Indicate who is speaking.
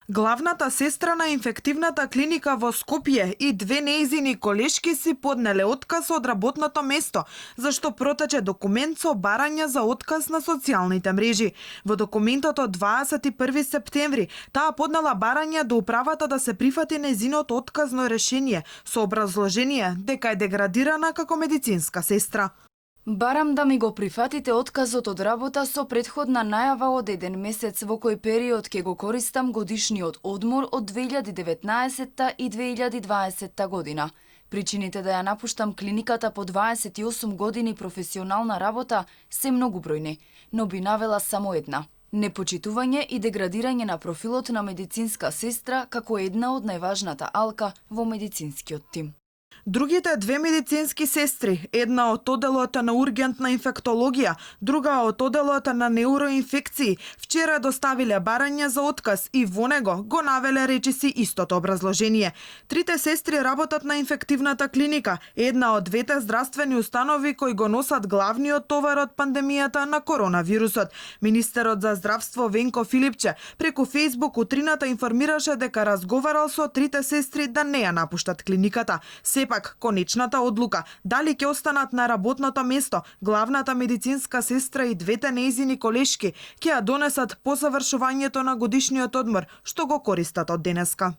Speaker 1: Главната сестра на инфективната клиника во Скопје и две неизини колешки си поднеле отказ од работното место, зашто протече документ со барање за отказ на социјалните мрежи. Во документот од 21 септември таа поднела барање до управата да се прифати нејзиното отказно решение со образложение дека е деградирана како медицинска сестра.
Speaker 2: Барам да ми го прифатите отказот од работа со претходна најава од 1 месец во кој период ќе го користам годишниот одмор од 2019 и 2020 година. Причините да ја напуштам клиниката по 28 години професионална работа се многубројни, но би навела само една. Непочитување и деградирање на профилот на медицинска сестра како една од најважната алка во медицинскиот тим.
Speaker 1: Другите две медицински сестри, една од оделот на ургентна инфектологија, друга од оделот на неуроинфекции, вчера доставиле барање за отказ и во него го навеле речиси истото образложение. Трите сестри работат на инфективната клиника, една од двете здравствени установи кои го носат главниот товар од пандемијата на коронавирусот. Министерот за здравство Венко Филипче преку Фејсбук утрината информираше дека разговарал со трите сестри да не ја напуштат клиниката. Сепак, конечната одлука дали ќе останат на работното место, главната медицинска сестра и двете нејзини колешки ќе ја донесат по завршувањето на годишниот одмор, што го користат од денеска.